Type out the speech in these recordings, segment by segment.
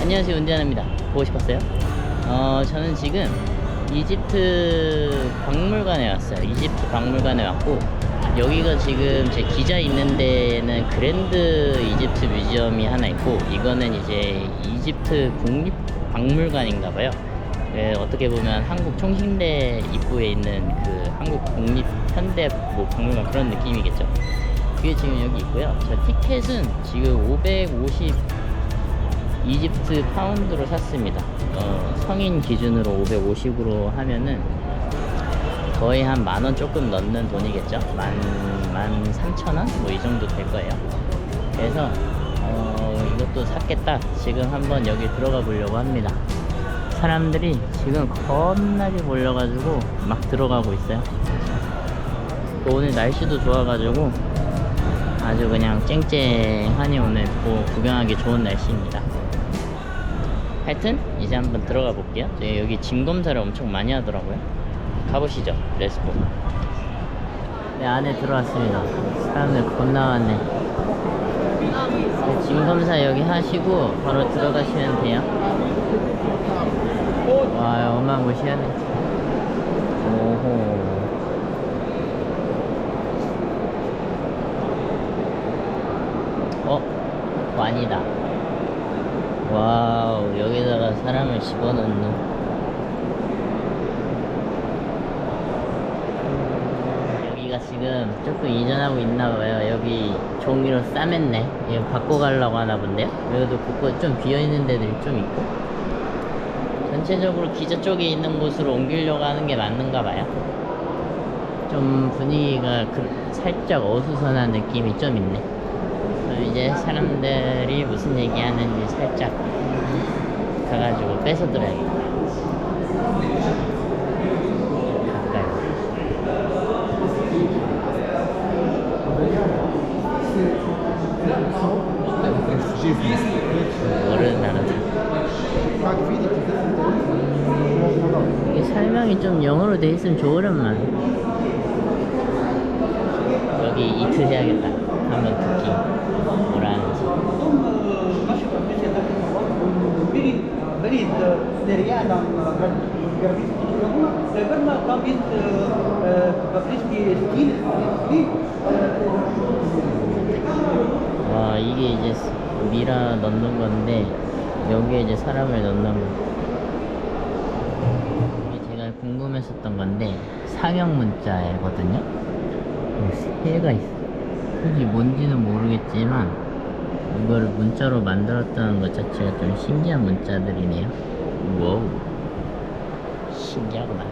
안녕하세요, 운디안입니다. 보고 싶었어요? 저는 지금 이집트 박물관에 왔어요. 이집트 박물관에 왔고, 여기가 지금 제 기자 있는 데는 그랜드 이집트 뮤지엄이 하나 있고, 이거는 이제 이집트 국립박물관인가봐요. 어떻게 보면 한국 총신대 입구에 있는 그 한국 국립현대 뭐 박물관 그런 느낌이겠죠. 그게 지금 여기 있고요. 저 티켓은 지금 550 이집트 파운드로 샀습니다. 성인 기준으로 550으로 하면은 거의 한 만원 조금 넘는 돈이겠죠. 13,000원? 뭐 이 정도 될 거예요. 그래서 이것도 샀겠다. 지금 한번 여기 들어가 보려고 합니다. 사람들이 지금 겁나게 몰려가지고 막 들어가고 있어요. 오늘 날씨도 좋아가지고 아주 그냥 쨍쨍하니 오늘 구경하기 좋은 날씨입니다. 하여튼 이제 한번 들어가 볼게요. 여기 짐 검사를 엄청 많이 하더라고요. 가보시죠. 렛츠고. 네, 안에 들어왔습니다. 사람들 겁나 많네. 짐 검사 여기 하시고 바로 들어가시면 돼요. 와, 어마무시하네. 오호. 완이다. 와우, 여기다가 사람을 집어넣는. 여기가 지금 조금 이전하고 있나봐요. 여기 종이로 싸맸네. 이거 바꿔 가려고 하나 본데요. 여기도 곳곳 좀 비어있는 데들이 좀 있고, 전체적으로 기자 쪽에 있는 곳으로 옮기려고 하는 게 맞는가 봐요. 좀 분위기가 살짝 어수선한 느낌이 좀 있네. 이제 사람들이 무슨 얘기 하는지 살짝 가가지고 뺏어 들어야겠다. 가까이. 모르는 나라다. 이게 설명이 좀 영어로 돼 있으면 좋으련만. 여기 이틀 해야겠다. 한번 듣기. 뭐라는지. 와, 이게 이제 미라 넣는 건데 여기에 이제 사람을 넣는 거. 이게 제가 궁금했었던 건데 상형 문자거든요. 세 개가 있어. 솔직히 뭔지는 모르겠지만 이거를 문자로 만들었다는 것 자체가 좀 신기한 문자들이네요. 와우, 신기하구만.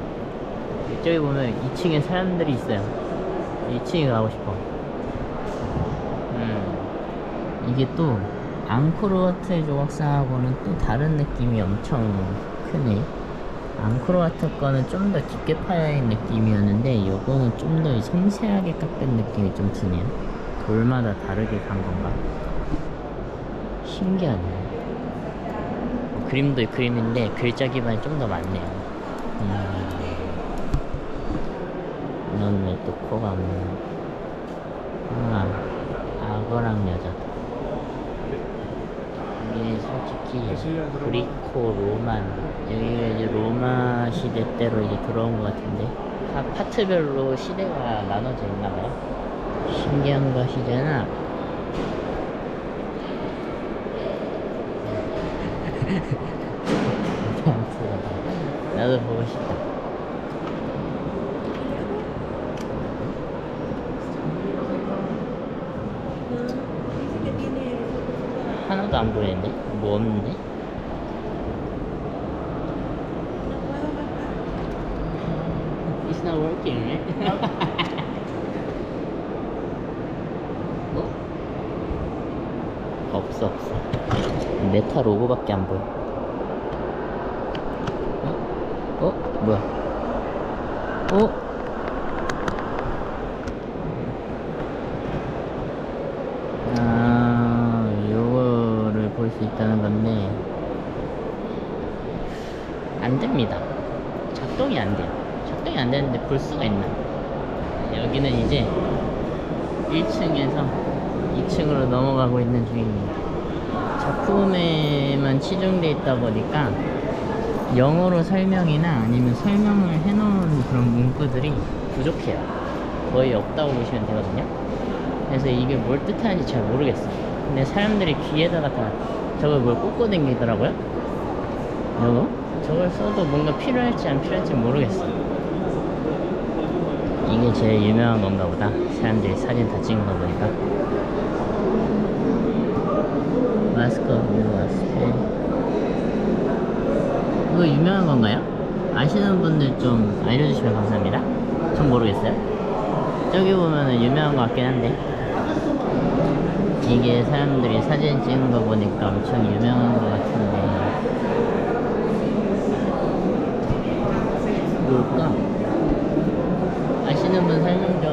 이쪽에 보면 2층에 사람들이 있어요. 2층에 가고 싶어. 이게 또 앙코르와트의 조각상하고는 또 다른 느낌이 엄청 크네. 앙코르와트 거는 좀 더 깊게 파여있는 느낌이었는데 요거는 좀 더 섬세하게 깎은 느낌이 좀 드네요. 돌마다 다르게 간 건가? 신기하네. 그림도 그림인데 글자 기반이 좀 더 많네요. 넌 왜 또 코가 없나? 악어랑 여자다. 이게 솔직히 그리코 로만, 여기가 이제 로마 시대 때로 이제 들어온 것 같은데 각 파트별로 시대가 나눠져 있나봐요. 신기한 것이잖아. 나도 보고 싶다. 하나도 안 보이는데? 뭐 없는데? It's not working, right? 없어. 메타 로고밖에 안 보여. 뭐야? 요거를 볼 수 있다는 건데 안 됩니다. 작동이 안 돼요. 작동이 안 되는데 볼 수가 있나? 여기는 이제 1층에서 2층으로 넘어가고 있는 중입니다. 작품에만 치중돼 있다 보니까 영어로 설명이나 아니면 설명을 해놓은 그런 문구들이 부족해요. 거의 없다고 보시면 되거든요. 그래서 이게 뭘 뜻하는지 잘 모르겠어요. 근데 사람들이 귀에다가 다 저걸 뭘 꽂고 다니더라고요. 저걸 써도 뭔가 필요할지 안 필요할지 모르겠어. 이게 제일 유명한 건가 보다. 사람들이 사진 다 찍은 거 보니까. 마스크 왔을 이거 유명한 건가요? 아시는 분들 좀 알려주시면 감사합니다. 전 모르겠어요. 저기 보면은 유명한 것 같긴 한데, 이게 사람들이 사진 찍은 거 보니까 엄청 유명한 것 같은데 뭘까? 아시는 분 설명 좀.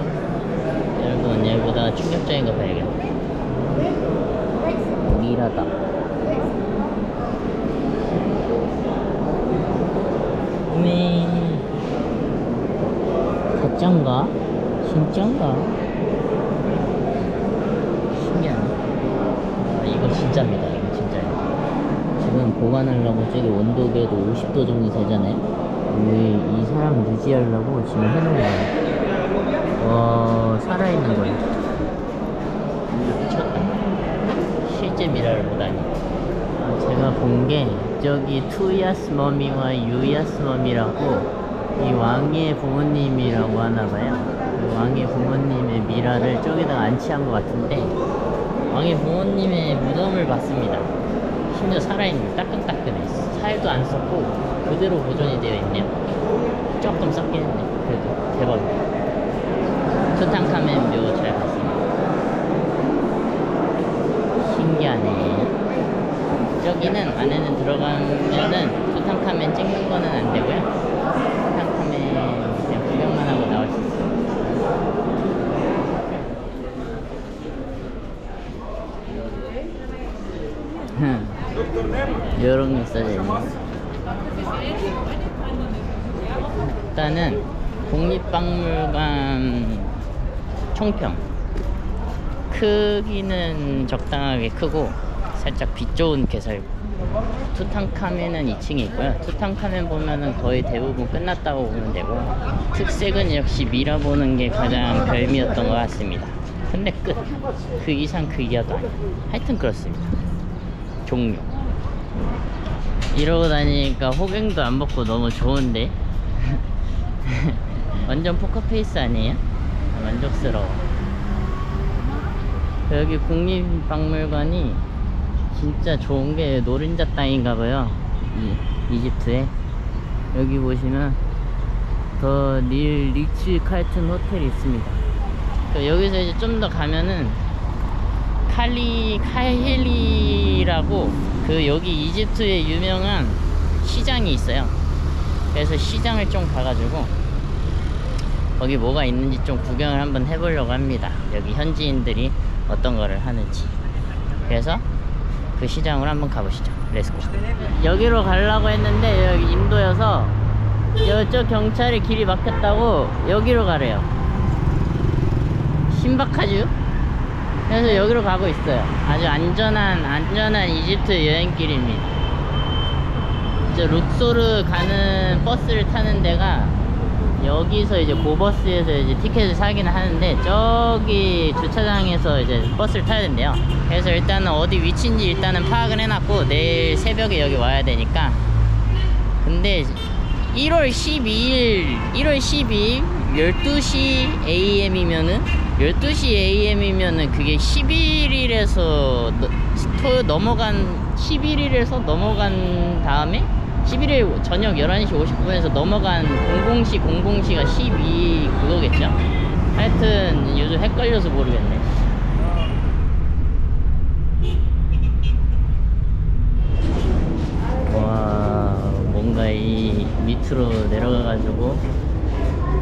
여러분, 얘보다 충격적인 거 봐야겠다. 미라다. 네. 가짠가? 진짠가? 신기하네. 아, 이거 진짜입니다. 이거 진짜예요. 지금 보관하려고 저기 온도계도 50도 정도 되잖아요. 이 사람 유지하려고 지금 해놓은 거예요. 살아있는 거예요. 미쳤다. 실제 미라를 보다니. 제가 본 게 저기 투야스 머미와 유야스 머미라고 이 왕의 부모님이라고 하나봐요. 그 왕의 부모님의 미라를 저기다가 안치한 것 같은데, 왕의 부모님의 무덤을 봤습니다. 심지어 살아있는, 따끈따끈해. 살도 안 썩고 그대로 보존이 되어 있네요. 조금 썩긴 했네. 그래도 대박이다. 투탕카멘 묘 잘 봤습니다. 신기하네. 저기는 안에는 들어가면은 투탕카멘 찍는 거는 안 되고요. 투탕카멘 그냥 구경만 하고 나올 수 있어요. 요런 게 써져 있네. 일단은 국립박물관 총평 크기는 적당하게 크고 살짝 빛 좋은 개설. 투탕카멘은 2층에 있고요. 투탕카멘 보면은 거의 대부분 끝났다고 보면 되고, 특색은 역시 미라 보는 게 가장 별미였던 것 같습니다. 근데 끝. 그 이상 그 이하도 아니야. 하여튼 그렇습니다. 종료. 이러고 다니니까 호갱도 안 벗고 너무 좋은데. 완전 포커페이스 아니에요? 만족스러워. 여기 국립박물관이 진짜 좋은 게 노른자 땅인가봐요. 이집트에. 여기 보시면 더 닐 리츠 칼튼 호텔이 있습니다. 여기서 이제 좀 더 가면은 카힐리라고 그 여기 이집트에 유명한 시장이 있어요. 그래서 시장을 좀 가가지고 거기 뭐가 있는지 좀 구경을 한번 해보려고 합니다. 여기 현지인들이 어떤 거를 하는지. 그래서 그 시장으로 한번 가보시죠. 렛츠고. 여기로 가려고 했는데 여기 인도여서 이쪽 경찰이 길이 막혔다고 여기로 가래요. 신박하죠? 그래서 여기로 가고 있어요. 아주 안전한 이집트 여행길입니다. 이제 룩소르 가는 버스를 타는 데가 여기서 이제 고버스에서 이제 티켓을 사기는 하는데, 저기 주차장에서 이제 버스를 타야 된대요. 그래서 일단은 어디 위치인지 일단은 파악을 해놨고, 내일 새벽에 여기 와야 되니까. 근데 1월 12일 12시 AM이면은 12시 AM이면은 그게 11일에서 넘어간 11일에서 넘어간 다음에 11일 저녁 11시 59분에서 넘어간 00시가 12 그거겠죠? 하여튼 요즘 헷갈려서 모르겠네. 와, 뭔가 이 밑으로 내려가가지고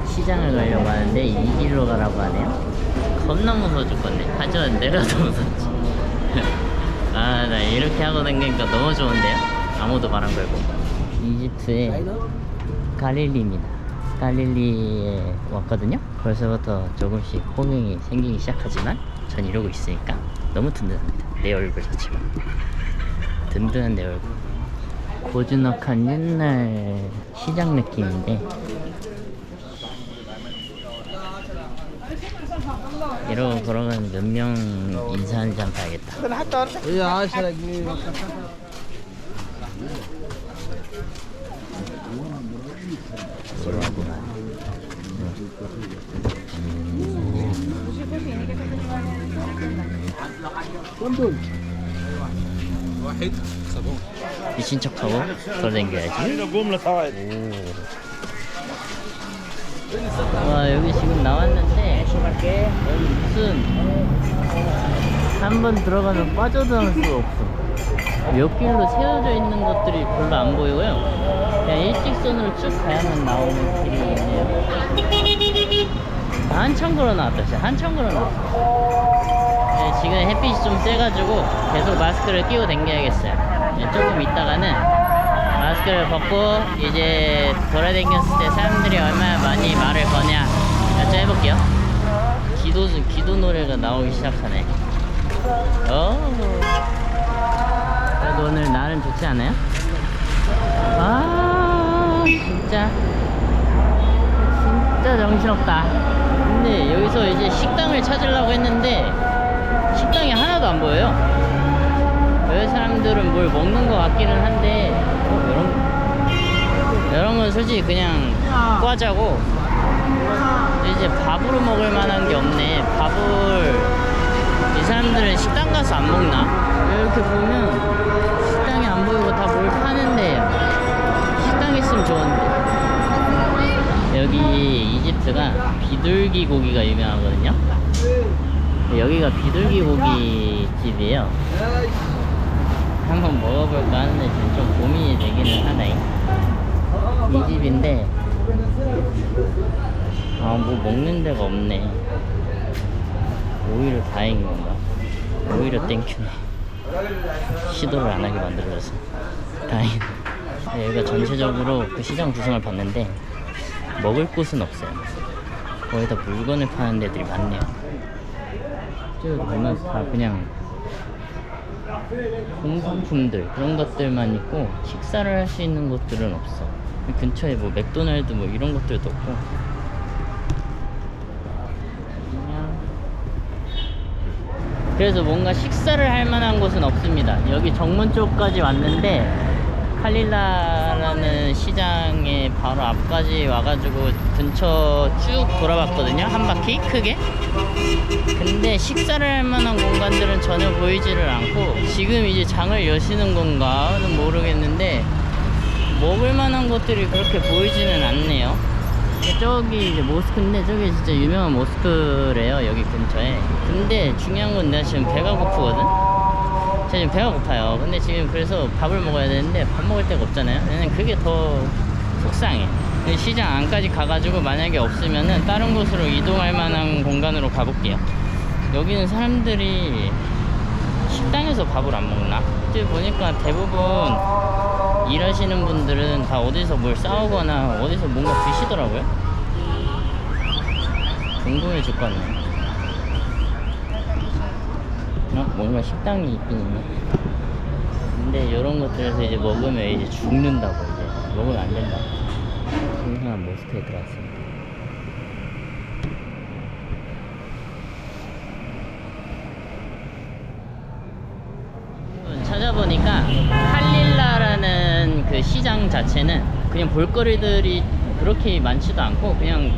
시장을 가려고 하는데 이 길로 가라고 하네요. 겁나 무서워 죽겠네. 하지만 내려도 무섭지. 아, 나 이렇게 하고 다니니까 너무 좋은데요? 아무도 말 안 걸고. 이집트의 갈릴리입니다. 갈릴리에 왔거든요. 벌써부터 조금씩 호갱이 생기기 시작하지만 전 이러고 있으니까 너무 든든합니다. 내 얼굴 자체가. 든든한데 얼굴. 고즈넉한 옛날 시장 느낌인데 이러고 걸어가면 몇 명 인사하는지 한번 봐야겠다. 그러구만. 미친 척하고 돌아다녀야지. 와, 여기 지금 나왔는데 여기 무슨 한번 들어가면 빠져나올 수가 없어. 몇 길로 세워져 있는 것들이 별로 안 보이고요. 그냥 일직선으로 쭉 가야만 나오는 길이 있네요. 한참 걸어 나왔다. 진짜 한참 걸어 나왔어. 네, 지금 햇빛이 좀 세가지고 계속 마스크를 끼고 다녀야겠어요. 네, 조금 있다가는 마스크를 벗고 이제 돌아다녔을 때 사람들이 얼마나 많이 말을 거냐 해볼게요. 기도 노래가 나오기 시작하네. 그래도 오늘 날은 좋지 않아요? 아, 진짜 정신없다. 근데 여기서 이제 식당을 찾으려고 했는데 식당이 하나도 안 보여요. 여기 사람들은 뭘 먹는 것 같기는 한데 이런 건 솔직히 그냥 과자고 이제 밥으로 먹을 만한 게 없네. 밥을 이 사람들은 식당 가서 안 먹나? 이렇게 보면 식당이 안 보이고 다 뭘 파는데 식당 있으면 좋은데. 여기 이집트가 비둘기 고기가 유명하거든요. 여기가 비둘기 고기 집이에요. 한번 먹어볼까 하는데 지금 좀 고민이 되기는 하네. 이 집인데 뭐 먹는 데가 없네. 오히려 다행인 건가? 오히려 땡큐네. 시도를 안 하게 만들어줘서 다행이네. 여기가 전체적으로 그 시장 구성을 봤는데 먹을 곳은 없어요. 거의 다 물건을 파는 데들이 많네요. 저기 보면 다 그냥 공산품들 그런 것들만 있고 식사를 할 수 있는 곳들은 없어. 근처에 뭐 맥도날드 뭐 이런 것들도 없고 그냥 그래서 뭔가 식사를 할 만한 곳은 없습니다. 여기 정문 쪽까지 왔는데 칼릴라라는 시장의 바로 앞까지 와가지고 근처 쭉 돌아봤거든요. 한 바퀴 크게. 근데 식사를 할 만한 공간들은 전혀 보이지를 않고 지금 이제 장을 여시는 건가는 모르겠는데 먹을 만한 것들이 그렇게 보이지는 않네요. 저기 이제 모스크인데 저기 진짜 유명한 모스크래요. 여기 근처에. 근데 중요한 건 내가 지금 배가 고프거든. 제가 지금 배가 고파요. 근데 지금 그래서 밥을 먹어야 되는데 밥 먹을 데가 없잖아요. 나는 그게 더 속상해. 시장 안까지 가가지고 만약에 없으면은 다른 곳으로 이동할 만한 공간으로 가볼게요. 여기는 사람들이 식당에서 밥을 안 먹나? 지금 보니까 대부분 일하시는 분들은 다 어디서 뭘 싸우거나 어디서 뭔가 드시더라고요. 궁금해 죽겠네. 뭔가 식당이 있긴 있네. 근데 이런 것들에서 이제 먹으면 이제 죽는다고. 이제 먹으면 안 된다. 신선한 모스크에 들어왔습니다. 찾아보니까 칼릴라라는 그 시장 자체는 그냥 볼거리들이 그렇게 많지도 않고 그냥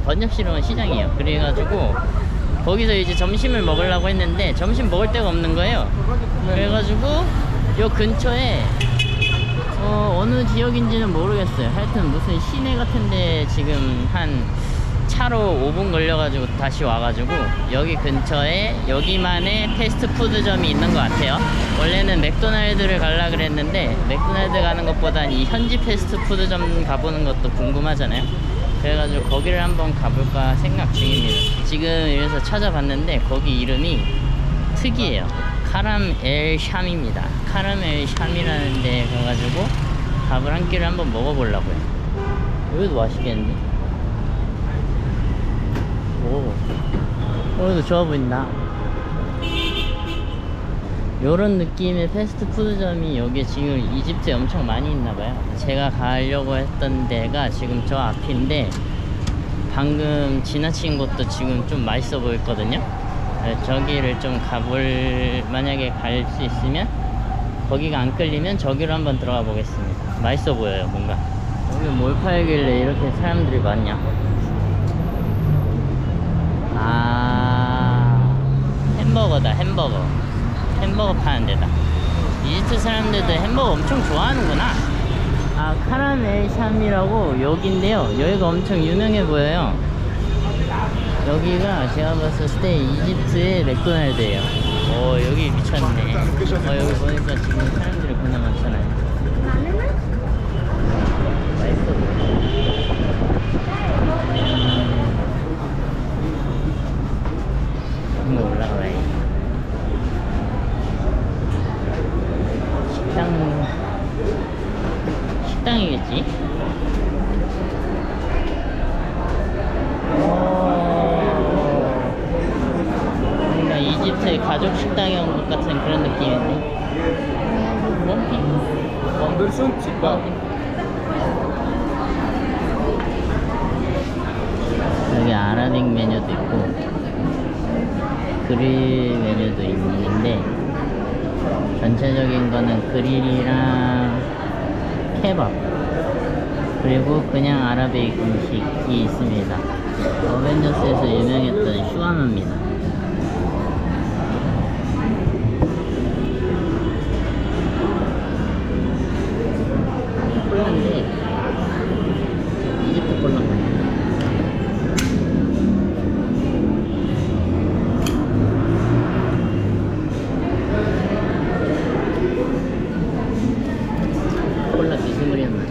번잡스러운 시장이에요. 그래가지고 거기서 이제 점심을 먹으려고 했는데 점심 먹을 데가 없는 거예요. 그래가지고 요 근처에 어느 지역인지는 모르겠어요. 하여튼 무슨 시내 같은데 지금 한 차로 5분 걸려가지고 다시 와가지고 여기 근처에 여기만의 패스트푸드점이 있는 것 같아요. 원래는 맥도날드를 가려고 그랬는데 맥도날드 가는 것보단 이 현지 패스트푸드점 가보는 것도 궁금하잖아요. 그래가지고 거기를 한번 가볼까 생각 중입니다. 지금 여기서 찾아봤는데 거기 이름이 특이해요. 카람 엘 샴입니다. 카람 엘 샴이라는 데 가가지고 밥을 한 끼를 한번 먹어보려고요. 여기도 맛있겠는데? 오, 여기도 좋아 보인다. 요런 느낌의 패스트푸드점이 여기에 지금 이집트에 엄청 많이 있나봐요. 제가 가려고 했던 데가 지금 저 앞인데 방금 지나친 곳도 지금 좀 맛있어 보였거든요. 저기를 좀 만약에 갈 수 있으면, 거기가 안 끌리면 저기로 한번 들어가 보겠습니다. 맛있어 보여요 뭔가. 여기 뭘 팔길래 이렇게 사람들이 많냐. 아, 햄버거다. 햄버거 파는 데다. 이집트 사람들도 햄버거 엄청 좋아하는구나. 아, 카라멜 샴이라고 여기인데요. 여기가 엄청 유명해 보여요. 여기가 제가 봤을 때 이집트의 맥도날드예요. 여기 미쳤네. 여기 보니까 지금 사람들이 겁나 많잖아요. 맛있어 보여. 한번 올라가봐요. 식당이겠지? 뭔가 이집트의 가족 식당에 온 것 같은 그런 느낌인데. 여기 아라빅 메뉴도 있고 그릴 메뉴도 있는데, 전체적인 거는 그릴이랑 케밥 그리고 그냥 아라빅 음식이 있습니다. 어벤져스에서 유명했던 슈아마입니다. 콜라인데 이집트 콜라 같아요. 콜라 비스무리한 맛.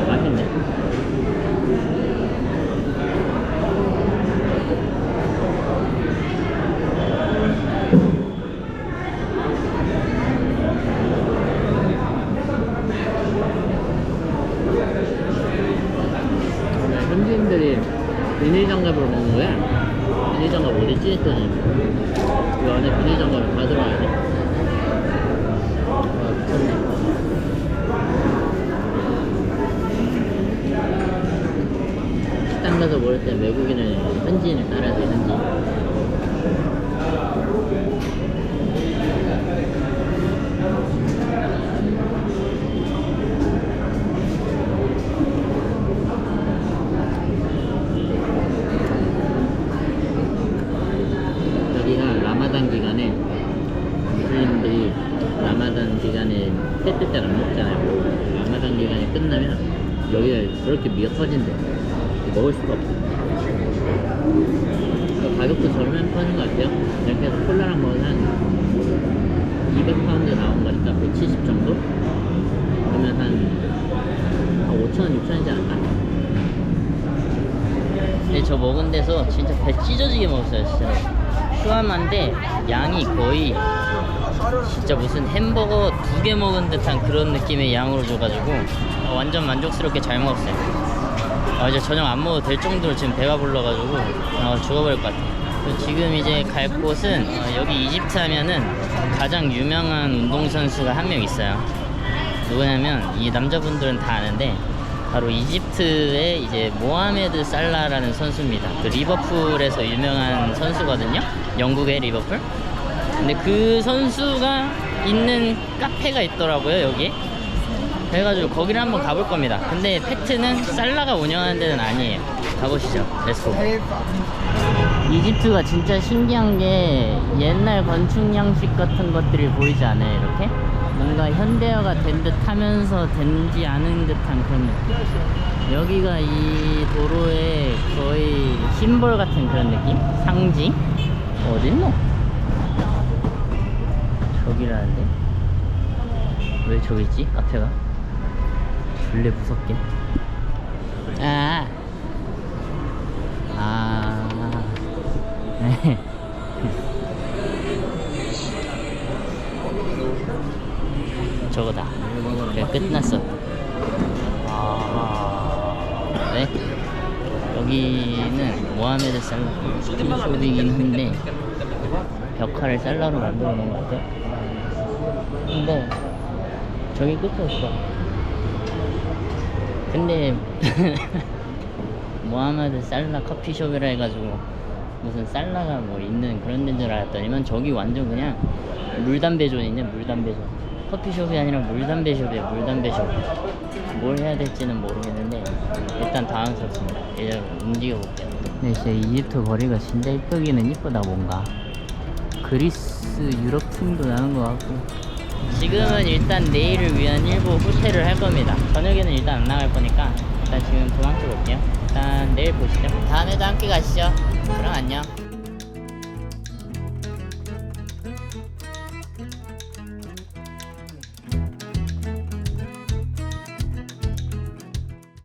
맛있네. 현지인들이 비닐장갑으로 먹는 거야? 비닐장갑 어딨지? 했더니 이 안에 비닐장갑이 다 들어가 있네. 와, 미쳤네. 식당 가서 먹을 때 외국인을, 현지인을 따라야 돼. 현지인. 여기가 라마단 기간에 무슬림들이 라마단 기간에 해 뜰 때는 안 먹잖아요. 라마단 기간이 끝나면 여기가 저렇게 미어 터진대. 먹을 수가 없어. 가격도 저렴한 편인 것 같아요. 이렇게 해서 콜라랑 먹으면 한 200파운드 나온 거 같다. 170 정도? 그러면 한 5,000원, 6,000원이지 않을까? 근데 저 먹은 데서 진짜 배 찢어지게 먹었어요. 진짜 슈아마인데 양이 거의 진짜 무슨 햄버거 2개 먹은 듯한 그런 느낌의 양으로 줘가지고 완전 만족스럽게 잘 먹었어요. 이제 저녁 안 먹어도 될 정도로 지금 배가 불러가지고 죽어버릴 것 같아요. 지금 이제 갈 곳은 여기 이집트 하면은 가장 유명한 운동선수가 한 명 있어요. 누구냐면, 이 남자분들은 다 아는데 바로 이집트의 이제 모하메드 살라라는 선수입니다. 그 리버풀에서 유명한 선수거든요. 영국의 리버풀. 근데 그 선수가 있는 카페가 있더라고요, 여기에. 그래가지고 거기를 한번 가볼 겁니다. 근데 팩트는 살라가 운영하는 데는 아니에요. 가보시죠. 렛츠고. 이집트가 진짜 신기한 게 옛날 건축 양식 같은 것들이 보이지 않아요, 이렇게? 뭔가 현대화가 된 듯 하면서 된지 않은 듯한 그런 느낌. 여기가 이 도로의 거의 심볼 같은 그런 느낌? 상징? 어딨노? 저기라는데? 왜 저기 있지? 카페가? 졸래 무섭게. 저거다. 그래, 끝났어. 네. 여기는 모하메드 살라 스킨숍이긴 한데 벽화를 살라로 만들어 놓은 것 같아요. 근데 저기 끝이었어. 근데 모하메드 살라 커피숍이라 해가지고 무슨 살라가 뭐 있는 그런 데인 줄 알았더니만 저기 완전 그냥 물담배존이네. 물담배존. 커피숍이 아니라 물담배숍이에요. 물담배숍. 뭘 해야 될지는 모르겠는데 일단 당황스럽습니다. 이제 움직여볼게요. 네, 진짜 이집트 거리가 진짜 이쁘기는 이쁘다. 뭔가 그리스 유럽풍도 나는 것 같고. 지금은 일단 내일을 위한 일부 호텔을 할 겁니다. 저녁에는 일단 안 나갈 거니까 일단 지금 도망쳐 볼게요. 일단 내일 보시죠. 다음에도 함께 가시죠. 그럼 안녕.